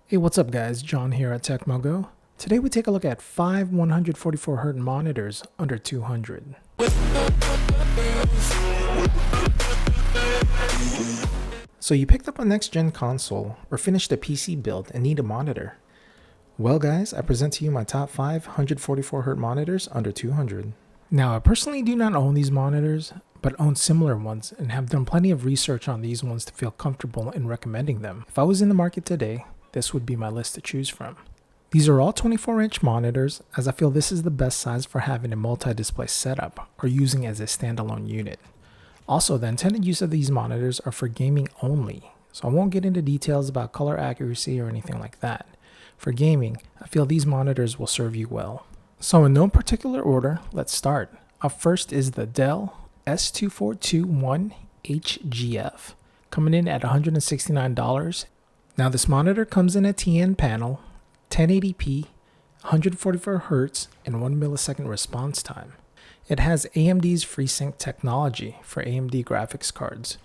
Hey, what's up guys? John here at Tekmogo. Today we take a look at 5 144Hz monitors under 200. So you picked up a next-gen console or finished a PC build and need a monitor. Well guys, I present to you my top 5 144Hz monitors under 200. Now I personally do not own these monitors, but own similar ones and have done plenty of research on these ones to feel comfortable in recommending them. If I was in the market today, this would be my list to choose from. These are all 24-inch monitors, as I feel this is the best size for having a multi-display setup or using as a standalone unit. Also, the intended use of these monitors are for gaming only, so I won't get into details about color accuracy or anything like that. For gaming, I feel these monitors will serve you well. So in no particular order, let's start. Up first is the Dell S2421HFG, coming in at $169. Now this monitor comes in a TN panel, 1080p, 144Hz, and 1 millisecond response time. It has AMD's FreeSync technology for AMD graphics cards.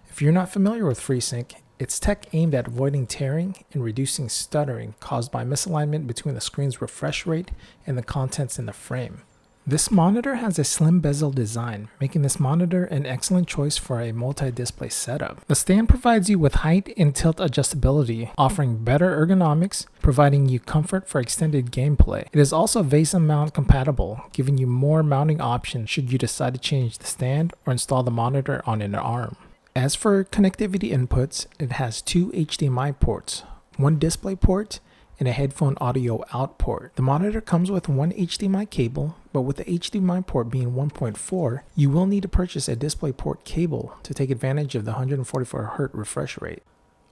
If you're not familiar with FreeSync, it's tech aimed at avoiding tearing and reducing stuttering caused by misalignment between the screen's refresh rate and the contents in the frame. This monitor has a slim bezel design, making this monitor an excellent choice for a multi-display setup. The stand provides you with height and tilt adjustability, offering better ergonomics, providing you comfort for extended gameplay. It is also VESA mount compatible, giving you more mounting options should you decide to change the stand or install the monitor on an arm. As for connectivity inputs, it has 2 HDMI ports, 1 display port, and a headphone audio out port. The monitor comes with 1 HDMI cable, but with the HDMI port being 1.4, you will need to purchase a DisplayPort cable to take advantage of the 144Hz refresh rate.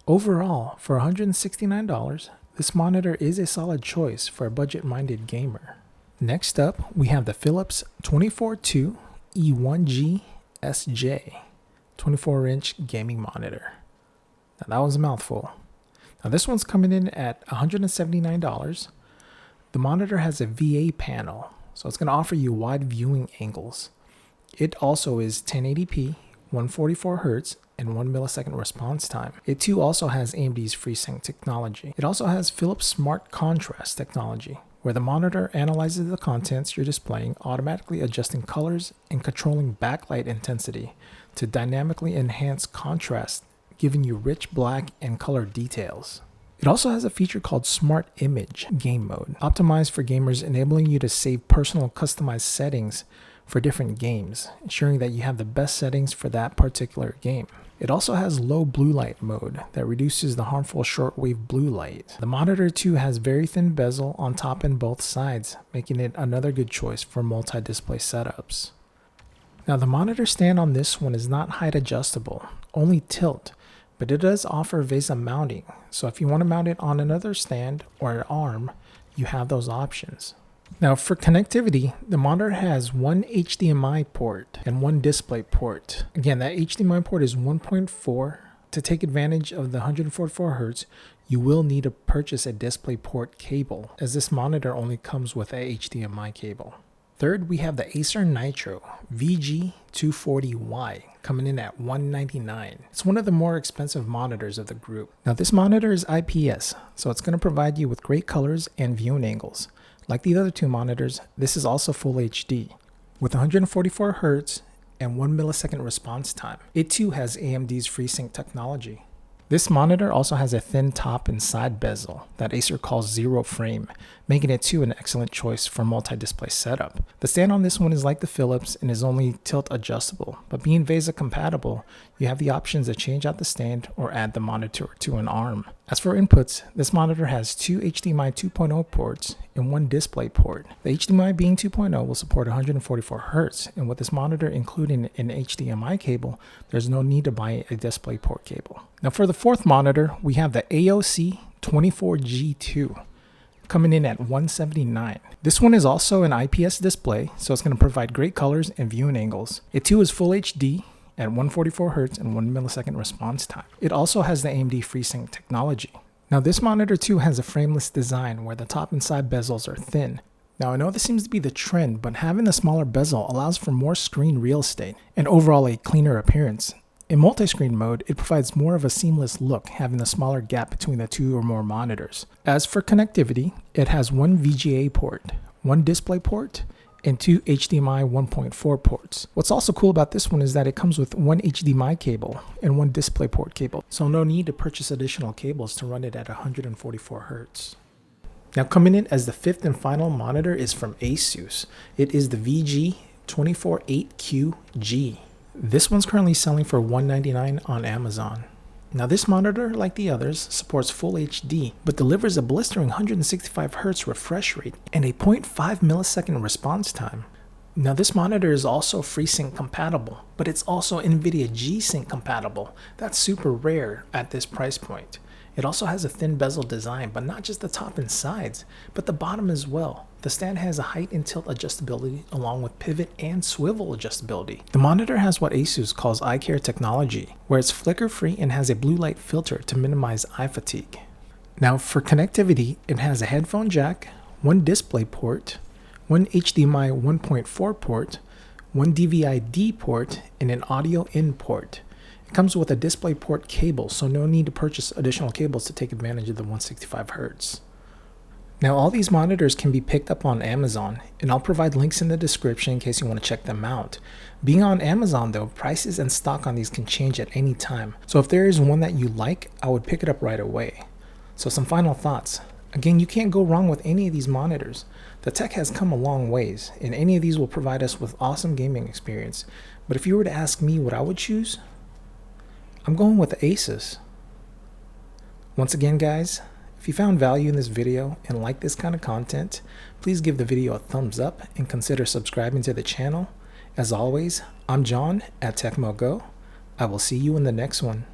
Overall, for $169, this monitor is a solid choice for a budget-minded gamer. Next up, we have the Philips 242E1G SJ 24-inch gaming monitor. Now that was a mouthful. Now this one's coming in at $179. The monitor has a VA panel, so it's going to offer you wide viewing angles. It also is 1080p, 144Hz, and 1 millisecond response time. It too also has AMD's FreeSync technology. It also has Philips Smart Contrast technology, where the monitor analyzes the contents you're displaying, automatically adjusting colors and controlling backlight intensity to dynamically enhance contrast, giving you rich black and color details. It also has a feature called Smart Image Game Mode, optimized for gamers, enabling you to save personal customized settings for different games, ensuring that you have the best settings for that particular game. It also has low blue light mode that reduces the harmful shortwave blue light. The monitor too has very thin bezel on top and both sides, making it another good choice for multi-display setups. Now the monitor stand on this one is not height adjustable, only tilt, but it does offer VESA mounting, so if you want to mount it on another stand or an arm, you have those options. Now for connectivity, the monitor has 1 HDMI port and 1 display port. Again, that HDMI port is 1.4. To take advantage of the 144Hz, you will need to purchase a DisplayPort cable, as this monitor only comes with a HDMI cable. Third, we have the Acer Nitro VG240Y, coming in at $199. It's one of the more expensive monitors of the group. Now this monitor is IPS, so it's going to provide you with great colors and viewing angles. Like the other two monitors, this is also Full HD, with 144Hz and 1 millisecond response time. It too has AMD's FreeSync technology. This monitor also has a thin top and side bezel that Acer calls zero frame, making it too an excellent choice for multi-display setup. The stand on this one is like the Philips and is only tilt adjustable, but being VESA compatible, you have the options to change out the stand or add the monitor to an arm. As for inputs, this monitor has 2 HDMI 2.0 ports and 1 display port. The HDMI being 2.0 will support 144Hz, and with this monitor including an HDMI cable, there's no need to buy a DisplayPort cable. Now for the fourth monitor, we have the AOC 24G2, coming in at $179. This one is also an IPS display, so it's going to provide great colors and viewing angles. It too is Full HD at 144Hz and 1 millisecond response time. It also has the AMD FreeSync technology. Now this monitor too has a frameless design where the top and side bezels are thin. Now I know this seems to be the trend, but having the smaller bezel allows for more screen real estate and overall a cleaner appearance. In multi-screen mode, it provides more of a seamless look, having a smaller gap between the two or more monitors. As for connectivity, it has one VGA port, one display port, and two HDMI 1.4 ports. What's also cool about this one is that it comes with one HDMI cable and one DisplayPort cable, so no need to purchase additional cables to run it at 144 Hz. Now coming in as the fifth and final monitor is from ASUS. It is the VG248QG. This one's currently selling for $199 on Amazon. Now this monitor, like the others, supports Full HD, but delivers a blistering 165 Hz refresh rate and a 0.5 millisecond response time. Now this monitor is also FreeSync compatible, but it's also NVIDIA G-Sync compatible. That's super rare at this price point. It also has a thin bezel design, but not just the top and sides, but the bottom as well. The stand has a height and tilt adjustability along with pivot and swivel adjustability. The monitor has what ASUS calls eye care technology, where it's flicker free and has a blue light filter to minimize eye fatigue. Now for connectivity, it has a headphone jack, one display port, one HDMI 1.4 port, one DVI-D port, and an audio in port. It comes with a DisplayPort cable, so no need to purchase additional cables to take advantage of the 165 Hz. Now all these monitors can be picked up on Amazon, and I'll provide links in the description in case you want to check them out. Being on Amazon though, prices and stock on these can change at any time, so if there is one that you like, I would pick it up right away. So some final thoughts. Again, you can't go wrong with any of these monitors. The tech has come a long ways, and any of these will provide us with awesome gaming experience. But if you were to ask me what I would choose, I'm going with ASUS. Once again guys, if you found value in this video and like this kind of content, please give the video a thumbs up and consider subscribing to the channel. As always, I'm John at Tekmogo. I will see you in the next one.